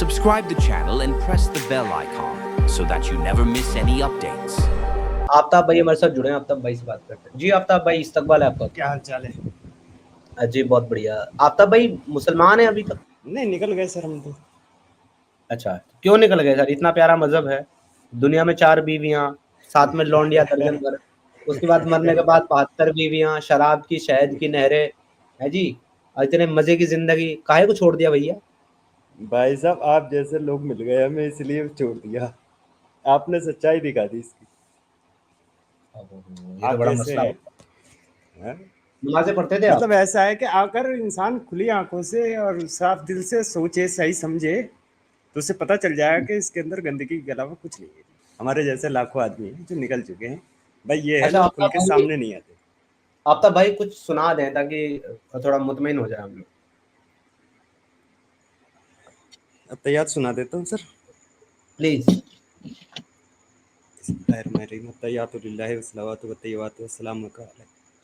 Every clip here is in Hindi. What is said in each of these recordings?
Subscribe the channel and press the bell icon so that you never miss any updates. Aftab भाई हमारे साथ जुड़े हैं। आफ्ताब भाई से बात करते हैं। जी आफ्ताब भाई, इस्तकबाल है आपका। क्या हाल चाल है? जी बहुत बढ़िया। आफ्ताब भाई मुसलमान है अभी तक? नहीं, निकल गए सर हम तो। अच्छा, क्यों निकल गए सर? इतना प्यारा मजहब है, दुनिया में 4 बीवियां, साथ में लौंडिया दर्जन भर, उसके बाद मरने के बाद 72 बीवियां, शराब की शहद की नहरें है जी, और इतने मजे की जिंदगी काहे को छोड़ दिया भैया? भाई साहब, आप जैसे लोग मिल गए हमें, इसलिए छोड़ दिया। आपने सच्चाई दिखा दी इसकी। ये तो आप बड़ा जैसे मसला हैं, हो। हैं? नमाजें पढ़ते थे आप? मतलब ऐसा है कि अगर इंसान खुली आंखों से और साफ दिल से सोचे, सही समझे, तो उसे पता चल जाएगा कि इसके अंदर गंदगी के अलावा कुछ नहीं है। हमारे जैसे लाखों आदमी हैं जो निकल चुके हैं। भाई ये है, अच्छा लोग खुल आफ्ताब के भाई, सामने नहीं आते। आफ्ताब भाई कुछ सुना दें ताकि थोड़ा मुतमईन हो जाए हम लोग। अब तैयार सुना देता हूँ सर। प्लीज।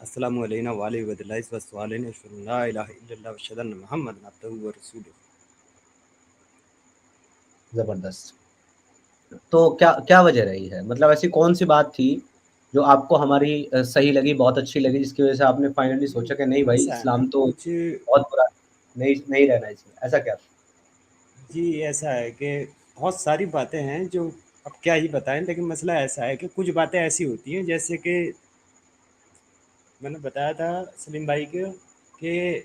अस्सलामु अलैना व अलैहि वदल्लाहि व सवालिन अशहदु ला इलाहा इल्लल्लाह व अशहदु अन्ना मुहम्मदन अब्दुहु व रसूलुहु। जबरदस्त। तो क्या क्या वजह रही है, मतलब ऐसी कौन सी बात थी जो आपको हमारी सही लगी, बहुत अच्छी लगी, जिसकी वजह से आपने फाइनली सोचा कि नहीं भाई ऐसा है ना इस्लाम तो कुछ। बहुत बुरा, नहीं नहीं रहना चाहिए, ऐसा क्या? जी, ऐसा है कि बहुत सारी बातें हैं जो अब क्या ही बताएं, लेकिन मसला ऐसा है कि कुछ बातें ऐसी होती हैं, जैसे कि मैंने बताया था सलीम भाई को कि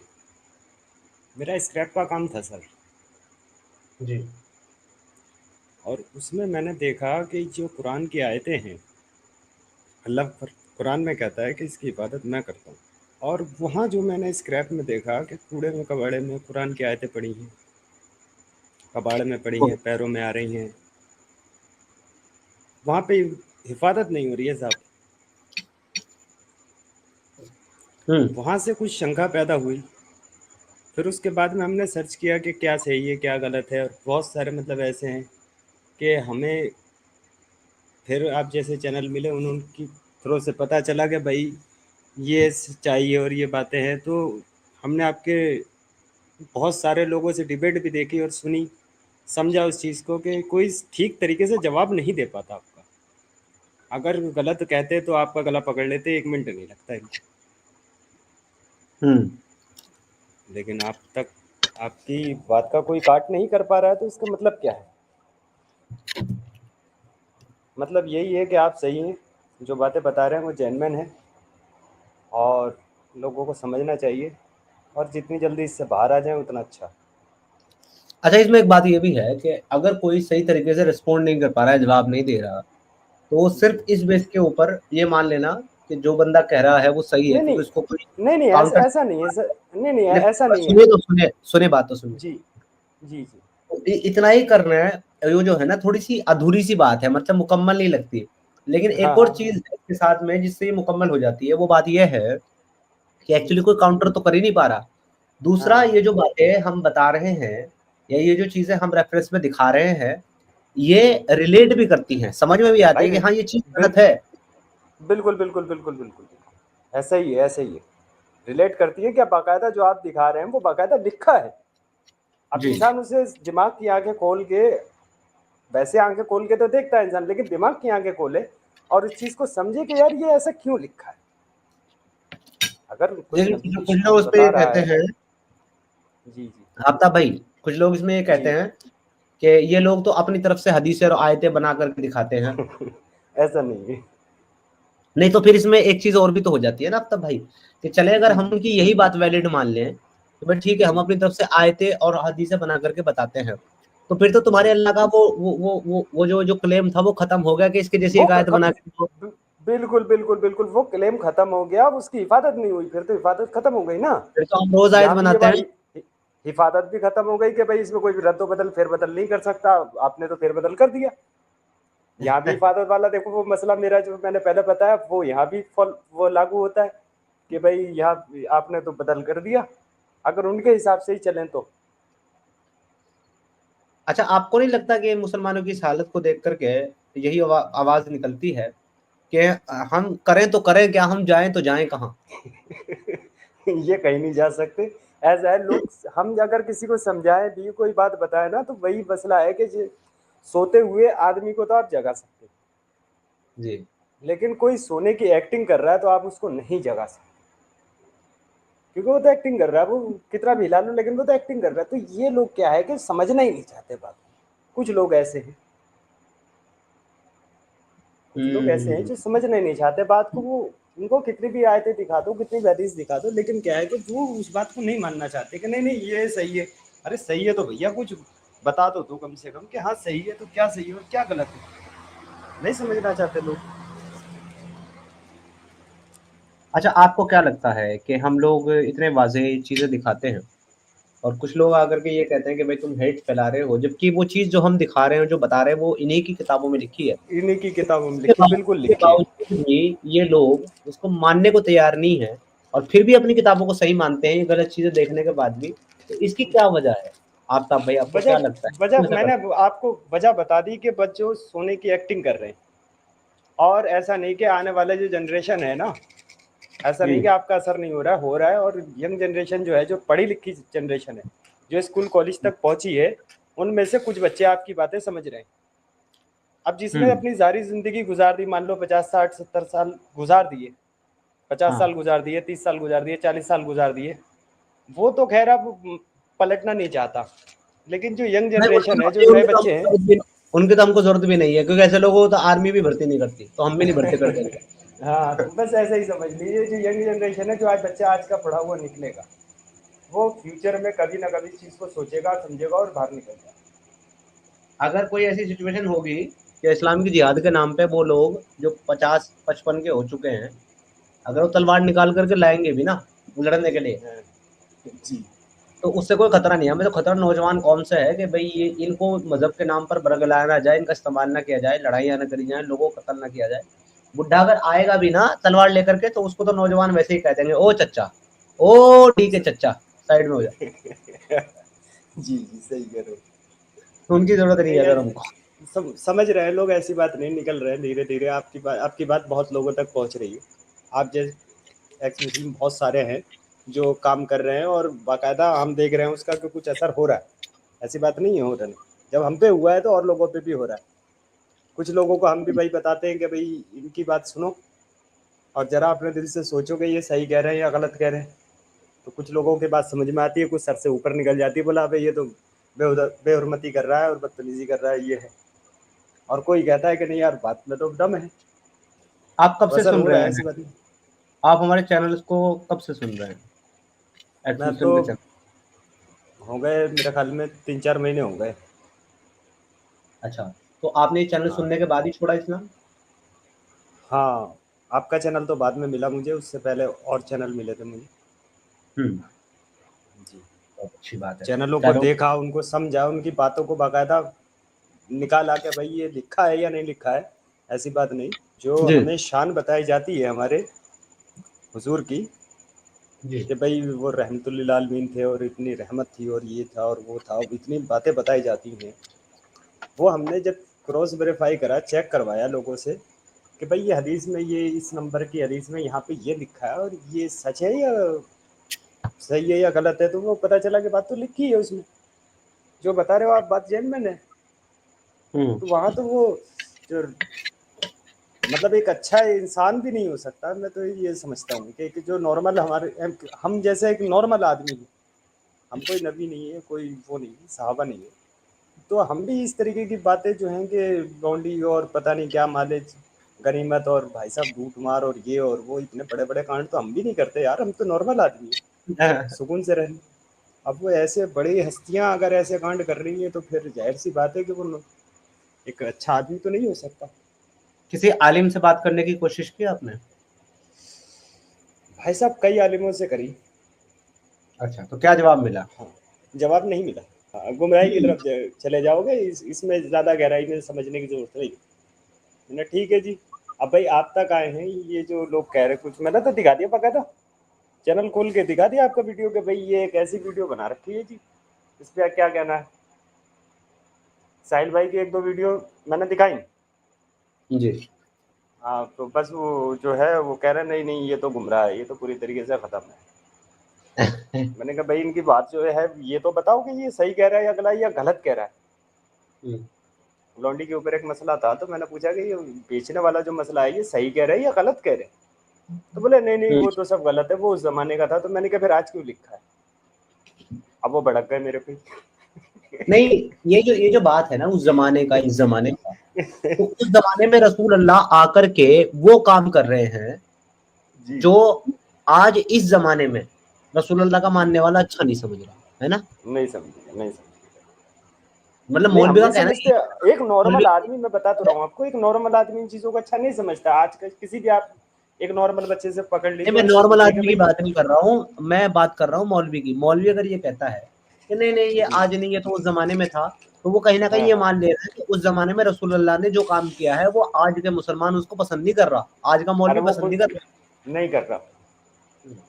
मेरा स्क्रैप का काम था सर। जी। और उसमें मैंने देखा कि जो कुरान की आयतें हैं, अल्लाह कुरान में कहता है कि इसकी इबादत मैं करता हूँ। और वहाँ जो मैंने स्क्रैप में देखा कि कूड़े में कबाड़े में कुरान की आयतें पड़ी हैं, कबाड़े में पड़ी हैं, पैरों में आ रही हैं, वहाँ पे हिफाजत नहीं हो रही है साहब। वहाँ से कुछ शंका पैदा हुई। फिर उसके बाद में हमने सर्च किया कि क्या सही है क्या गलत है, और बहुत सारे मतलब ऐसे हैं कि हमें फिर आप जैसे चैनल मिले उनकी थ्रू से पता चला कि भाई ये सच्चाई है और ये बातें हैं। तो हमने आपके बहुत सारे लोगों से डिबेट भी देखी और सुनी, समझा उस चीज़ को कि कोई ठीक तरीके से जवाब नहीं दे पाता आपका। अगर गलत कहते तो आपका गला पकड़ लेते, 1 मिनट नहीं लगता इनको। लेकिन आप तक आपकी बात का कोई काट नहीं कर पा रहा है, तो इसका मतलब क्या है? मतलब यही है कि आप सही हैं, जो बातें बता रहे हैं वो जेन्युइन है और लोगों को समझना चाहिए, और जितनी जल्दी इससे बाहर आ जाए उतना अच्छा। अच्छा, इसमें एक बात ये भी है कि अगर कोई सही तरीके से रिस्पॉन्ड नहीं कर पा रहा है, जवाब नहीं दे रहा, तो वो जी। सिर्फ इस बेस के ऊपर ये मान लेना कि जो बंदा कह रहा है वो सही है, नहीं नहीं क्योंकि उसको कोई नहीं नहीं, ऐसा काउंटर। ऐसा नहीं है सर। नहीं नहीं, ऐसा नहीं है। सुनिए तो सुनिए, सुनिए बात तो सुनिए। जी जी जी। तो इतना ही करना है। वो जो है ना, थोड़ी सी अधूरी सी बात है, मतलब मुकम्मल नहीं लगती। लेकिन हाँ एक और हाँ। चीज है इसके साथ में जिससे ये मुकम्मल हो जाती है, वो बात ये है कि जी एक्चुअली कोई काउंटर तो कर ही नहीं पा रहा। दूसरा, हाँ। ये जो बातें हम बता रहे हैं या ये जो चीजें हम रेफरेंस में दिखा रहे हैं, ये रिलेट भी करती हैं, समझ में भी आती भाई है कि हाँ ये चीज बिल गलत है। बिल्कुल बिल्कुल बिल्कुल बिल्कुल बिल्कुल ऐसा ही है, ऐसा ही है। रिलेट करती है क्या? बाकायदा जो आप दिखा रहे हैं वो बाकायदा लिखा है। अब जी। इंसान उसे दिमाग की आंखें खोल के, वैसे आंखें खोल के तो देखता है इंसान, लेकिन दिमाग की आंखें खोले और इस चीज को समझे कि यार ये ऐसा क्यों लिखा है। अगर कोई लेकिन नबी कुछ कुछ कुछ लोग चीज उस पे बता ये रहा कहते है। हैं, जी जी आफ्ताब भाई, कुछ लोग इसमें ये कहते जी। हैं कि ये लोग तो अपनी तरफ से हदीसें और आयतें बना करके दिखाते हैं। ऐसा नहीं है। नहीं तो फिर इसमें एक चीज और भी तो हो जाती है ना आफ्ताब भाई, कि चले अगर जी हम जी उनकी यही बात वैलिड मान लें तो भाई ठीक है, हम जी अपनी तरफ से आयतें और हदीसें बना करके बताते हैं, तो फिर तो तुम्हारे जी। अल्लाह का वो जो क्लेम था वो खत्म हो गया कि इसके जैसी वो एक आयत बना के दो। बिल्कुल बिल्कुल बिल्कुल, वो क्लेम खत्म हो गया। अब उसकी हिफाजत नहीं हुई, फिर तो हिफाजत खत्म हो गई ना। फिर तो हम रोज आयत यहाँ भी ये बनाते बात हैं। हिफाजत भी खत्म हो गई कि भाई इसमें कोई भी रद्द बदल फेरबदल नहीं कर सकता। आपने तो फेरबदल कर दिया। यहाँ भी हिफाजत वाला देखो, वो मसला मेरा जो मैंने पहले बताया वो यहाँ भी वो लागू होता है कि भाई यहाँ आपने तो बदल कर दिया, अगर उनके हिसाब से ही चलें तो। अच्छा, आपको नहीं लगता कि मुसलमानों की इस हालत को देख करके यही आवाज निकलती है कि हम करें तो करें क्या, हम जाएं तो जाएं कहाँ? ये कहीं नहीं जा सकते। ऐसा है लोग, हम अगर किसी को समझाएं भी कोई बात बताए ना, तो वही मसला है कि सोते हुए आदमी को तो आप जगा सकते, जी। लेकिन कोई सोने की एक्टिंग कर रहा है तो आप उसको नहीं जगा सकते, क्योंकि वो तो एक्टिंग कर रहा है, वो कितना भी हिला लो लेकिन वो तो एक्टिंग कर रहा है। तो ये लोग क्या है कि समझना ही नहीं चाहते बात। कुछ लोग ऐसे हैं, कुछ लोग ऐसे हैं हम्म। जो समझना ही नहीं चाहते बात को। वो उनको कितनी भी आयतें दिखा दो, कितनी भी हदीस दिखा दो, लेकिन क्या है कि वो उस बात को नहीं मानना चाहते कि नहीं नहीं ये सही है। अरे सही है तो भैया कुछ बता दो तो कम से कम कि हाँ सही है तो क्या सही है और क्या गलत है, नहीं समझना चाहते लोग। अच्छा, आपको क्या लगता है कि हम लोग इतने वाज़ेह चीज़ें दिखाते हैं और कुछ लोग आकर के ये कहते हैं कि भाई तुम हेट फैला रहे हो, जबकि वो चीज़ जो हम दिखा रहे हैं, जो बता रहे हैं, वो इन्हीं की किताबों में लिखी है। इन्हीं की किताबों में उसके लिखी, बिल्कुल लिखी है। बावजूद भी ये लोग उसको मानने को तैयार नहीं है और फिर भी अपनी किताबों को सही मानते हैं, ये गलत चीज़ें देखने के बाद भी। तो इसकी क्या वजह है? आफ्ताब भाई, आपको क्या वजह लगता है? क्यों वजह ऐसा मैंने करते हैं? आपको वजह बता दी कि बच्चों सोने की एक्टिंग कर रहे हैं। और ऐसा नहीं कि आने वाला जो जनरेशन है ना, ऐसा नहीं कि हुँ, आपका असर नहीं हो रहा है। और यंग जनरेशन जो है, जो पढ़ी लिखी जनरेशन है, जो स्कूल कॉलेज तक पहुंची है, उनमें से कुछ बच्चे आपकी बातें समझ रहे हैं। अब जिसने हुँ, अपनी सारी जिंदगी गुजार दी, मान लो 50 60 70 साल गुजार दिए, 50 साल हाँ। गुजार दिए, 30 साल गुजार दिए, 40 साल गुजार दिए, वो तो खैर अब पलटना नहीं चाहता। लेकिन जो यंग नहीं, जनरेशन है, जो नए बच्चे हैं, उनकी तो हमको ज़रूरत भी नहीं है, क्योंकि ऐसे लोगों को तो आर्मी भी भर्ती नहीं करती, तो हम भी नहीं भर्ती कर देंगे। हाँ तो बस ऐसा ही समझ लीजिए, जो यंग जनरेशन है, जो आज बच्चा आज का पढ़ा हुआ निकलेगा, वो फ्यूचर में कभी ना कभी चीज को सोचेगा, समझेगा और बाहर निकल जाएगा। अगर कोई ऐसी सिचुएशन होगी कि इस्लाम की जिहाद के नाम पे वो लोग जो 50-55 के हो चुके हैं, अगर वो तलवार निकाल करके लाएँगे भी ना लड़ने के लिए, हाँ, जी। तो उससे कोई खतरा नहीं है। हमें तो खतरा नौजवान कौन सा है कि भई ये इनको मज़हब के नाम पर बरगलाया ना जाए, इनका इस्तेमाल ना किया जाए, लड़ाइयाँ ना करी जाएँ, लोगों को कत्ल ना किया जाए। बुड्ढा अगर आएगा भी ना तलवार लेकर के, तो उसको तो नौजवान वैसे ही कह देंगे, "ओ चच्चा, ओ ठीक है चच्चा, साइड में हो जा।" जी जी, सही कह रहे हो। तो उनकी ज़रूरत नहीं नहीं है फिर ऐसे हमको। समझ रहे हैं लोग, ऐसी बात नहीं, निकल रहे हैं धीरे धीरे। आपकी बात बहुत लोगों तक पहुंच रही है। आप जैसे एक्स मुस्लिम बहुत सारे हैं जो काम कर रहे हैं, और बाकायदा हम देख रहे हैं उसका कि कुछ असर हो रहा है। ऐसी बात नहीं है हो रहा नहीं, जब हम पे हुआ है तो और लोगों पे भी हो रहा है। कुछ लोगों को हम भी भाई बताते हैं कि भाई इनकी बात सुनो और जरा अपने दिल से सोचो कि ये सही कह रहे हैं या गलत कह रहे हैं। तो कुछ लोगों की बात समझ में आती है, कुछ सर से ऊपर निकल जाती है, बोला भाई ये तो बेहुरमती कर रहा है और बदतमीजी कर रहा है, ये है। और कोई कहता है कि नहीं यार, बात में तो दम है, आप कब तो से असर सुन हो रहे रहा है, हैं? ऐसी बात नहीं। आप हमारे चैनल्स को कब से सुन रहे हैं? एक्स मैं तो मुस्लिम के चैनल। हो गए मेरे ख्याल में 3 4 महीने हो गए। अच्छा, तो आपने ये चैनल हाँ सुनने के बाद ही छोड़ा इस्लाम? हाँ, आपका चैनल तो बाद में मिला मुझे, उससे पहले और चैनल मिले थे मुझे। हुँ, जी। बहुत अच्छी बात है। चैनलों को चलो। देखा, उनको समझा, उनकी बातों को बाकायदा निकाला के भाई ये लिखा है या नहीं लिखा है। ऐसी बात नहीं, जो जी, हमें शान बताई जाती है हमारे हुजूर की, जी। कि भाई वो रहमतुल्लिल आलमीन थे और इतनी रहमत थी और ये था और वो था, इतनी बातें बताई जाती हैं, वो हमने जब क्रॉस वेरीफाई करा, चेक करवाया लोगों से कि भाई ये हदीस में, ये इस नंबर की हदीस में यहाँ पे ये लिखा है और ये सच है या सही है या गलत है, तो वो पता चला कि बात तो लिखी है उसमें, जो बता रहे हो आप बात जेन्युइन है। हुँ, तो वहाँ तो वो जो मतलब एक अच्छा इंसान भी नहीं हो सकता। मैं तो ये समझता हूँ कि जो नॉर्मल हमारे, हम जैसे एक नॉर्मल आदमी है, हम कोई नबी नहीं है, कोई वो नहीं है, साहबा नहीं है, तो हम भी इस तरीके की बातें जो हैं कि लौंडी और पता नहीं क्या मालिज गनीमत और भाई साहब लूट मार और ये और वो, इतने बड़े बड़े कांड तो हम भी नहीं करते यार, हम तो नॉर्मल आदमी है, सुकून से रहने। अब वो ऐसे बड़ी हस्तियां अगर ऐसे कांड कर रही हैं, तो फिर जाहिर सी बात है कि वो एक अच्छा आदमी तो नहीं हो सकता। किसी आलिम से बात करने की कोशिश की आपने? भाई साहब कई आलिमों से करी। अच्छा, तो क्या जवाब मिला? हाँ, जवाब नहीं मिला। हाँ, गुमराही की हुँ, तरफ चले जाओगे, इसमें ज़्यादा गहराई में समझने की जरूरत नहीं। मैंने ठीक है जी। अब भाई आप तक आए हैं, ये जो लोग कह रहे कुछ, मैंने तो दिखा दिया पका था, चैनल खोल के दिखा दिया आपका वीडियो कि भाई ये एक ऐसी वीडियो बना रखी है जी, इस पर क्या कहना है। साहिल भाई की 1 2 वीडियो मैंने दिखाई। जी। हाँ तो बस वो जो है वो कह रहे नहीं नहीं ये तो गुमराह है, ये तो पूरी तरीके से ख़त्म है। मैंने कहा भाई इनकी बात जो है ये तो बताओ कि ये सही कह रहा है या गलत या गलत कह रहा है। लौंडी के ऊपर एक मसला था, तो मैंने पूछा कि ये बेचने वाला जो मसला है ये सही कह रहा है या गलत कह रहे हैं। तो बोले नहीं नहीं वो तो सब गलत है, वो उस जमाने का था। तो मैंने कहा फिर आज क्यों लिखा है। अब वो भड़क गए मेरे पे। नहीं, ये जो बात है ना उस जमाने का इस जमाने का, तो उस जमाने में रसूल अल्लाह आकर के वो काम कर रहे हैं जी जो आज इस जमाने में रसूल अल्लाह का मानने वाला अच्छा नहीं समझ रहा है ना। नहीं समझेगा, नहीं समझेगा। मतलब नहीं हम मौलवी का नहीं कहना समझते। एक नॉर्मल मौलवी आदमी, मैं बता तो रहा हूँ आपको, एक नॉर्मल आदमी इन चीजों को अच्छा नहीं समझता। आज का किसी भी आप एक नॉर्मल बच्चे से पकड़ नहीं, लीजिए मैं और उससे नॉर्मल पूछिए कि आदमी की भाई। बात नहीं कर रहा हूँ, मैं बात कर रहा हूँ मौलवी की। मौलवी अगर ये कहता है कि नहीं नहीं ये जी आज नहीं, ये तो उस जमाने में था, तो वो कहीं ना कहीं हाँ ये हाँ मान ले रहा है कि उस जमाने में रसूल अल्लाह ने जो काम किया है वो आज के मुसलमान उसको पसंद नहीं कर रहा, आज का अरे मौलवी वो पसंद नहीं कुछ कर नहीं कर रहा। रहा।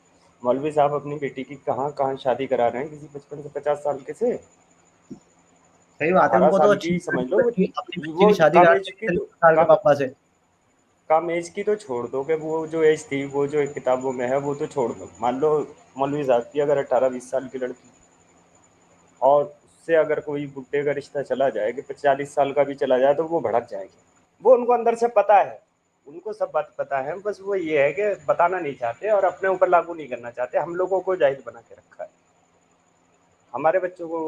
मौलवी साहब अपनी बेटी की कहाँ कहाँ शादी करा रहे हैं किसी 55 से 50 साल के से। सही बात है, 18 उनको तो साल अच्छी की समझ लो। अपनी बच्ची वो की शादी कम करा एज की दी तो 30 साल के कम पापा से। कम एज की तो छोड़ दो कि वो जो एज थी वो जो किताबों में है वो तो छोड़ दो। मान लो मौलवी साहब की अगर 18-20 साल की लड़की और उससे अगर कोई बुड्ढे का रिश्ता चला जाए कि 40 साल का भी चला जाए तो वो भड़क जाएगी। वो उनको अंदर से पता है, उनको सब बात पता है, बस वो ये है कि बताना नहीं चाहते और अपने ऊपर लागू नहीं करना चाहते। हम लोगों को जाहिल बना के रखा है। हमारे बच्चों को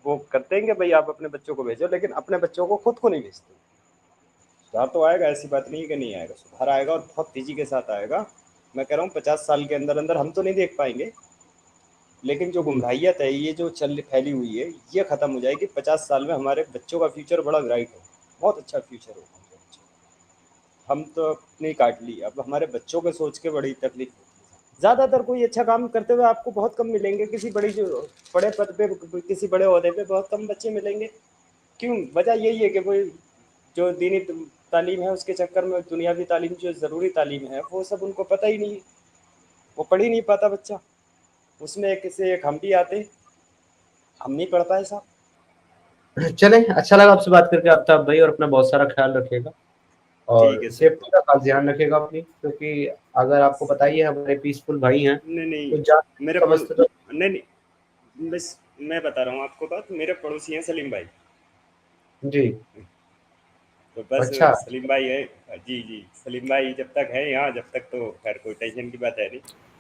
वो करते हैं कि भाई आप अपने बच्चों को भेजो, लेकिन अपने बच्चों को खुद को नहीं भेजते। सुधार तो आएगा, ऐसी बात नहीं है कि नहीं आएगा, सुधार आएगा और बहुत तेजी के साथ आएगा। मैं कह रहा हूँ 50 साल के अंदर अंदर हम तो नहीं देख पाएंगे, लेकिन जो गुमराहियत है ये जो चल फैली हुई है ये खत्म हो जाएगी। 50 साल में हमारे बच्चों का फ्यूचर बड़ा ब्राइट है, बहुत अच्छा फ्यूचर होगा हमारे बच्चों का। हम तो अपनी काट ली, अब हमारे बच्चों को सोच के बड़ी तकलीफ होती है। ज़्यादातर कोई अच्छा काम करते हुए आपको बहुत कम मिलेंगे। किसी बड़ी जो बड़े पद पे किसी बड़े ओहदे पे बहुत कम बच्चे मिलेंगे। क्यों? वजह यही है कि वो जो दीनी तालीम है उसके चक्कर में दुनियावी तालीम जो ज़रूरी तालीम है वो सब उनको पता ही नहीं है। वो पढ़ ही नहीं पाता बच्चा। उसमें एक से एक हम भी आते, हम नहीं पढ़ पाए साहब। चले, अच्छा लगा आपसे बात करके आफ्ताब भाई, और अपना बहुत सारा ख्याल रखिएगा ठीक और है सर। सेफ्टी का खास ध्यान रखिएगा अपनी, क्योंकि अगर आपको पता ही है हमारे पीसफुल भाई हैं, नहीं नहीं कुछ जान मेरे पड़ो समझते तो। नहीं नहीं बस मैं बता रहा हूँ आपको बात। मेरे पड़ोसी हैं सलीम भाई। जी। तो बस अच्छा। सलीम भाई है। जी जी सलीम भाई जब तक है यहाँ, जब तक तो खैर कोई टेंशन की बात है नहीं। जी।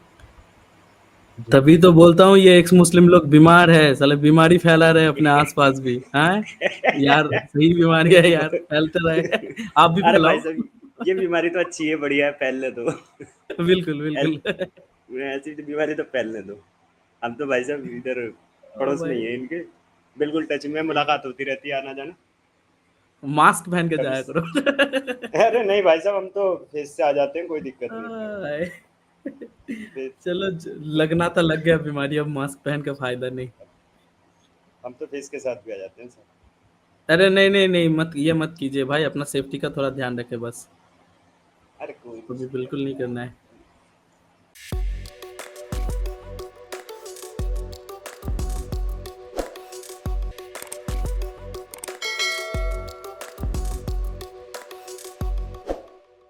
तभी तो बोलता हूँ ये एक्स मुस्लिम लोग बीमार है, साले बीमारी फैला रहे हैं अपने आसपास भी हैं यार। सही बीमारी है यार, फैलते रहे। आप भी अरे भाई फैलाओ। साहब ये बीमारी तो अच्छी है, बढ़िया है, फैलने दो। बिल्कुल बिल्कुल। ऐसी बीमारी तो फैलने दो। हम तो भाई साहब इधर ओ पड़ोस में ही भाई, है इनके, बिल्कुल टच में, मुलाकात होती रहती है, आना जाना मास्क पहन के कभी। जाया करो। अरे नहीं भाई साहब हम तो फेस से आ जाते हैं, कोई दिक्कत नहीं है। आय। फेस चलो लगना तो लग गया बीमारी, अब मास्क पहन का फायदा नहीं। हम तो फेस के साथ भी आ जाते हैं सर। अरे नहीं नहीं नहीं, मत ये मत कीजिए भाई, अपना सेफ्टी का थोड़ा ध्यान रखे बस। अरे कोई अभी नहीं। बिल्कुल नहीं करना है।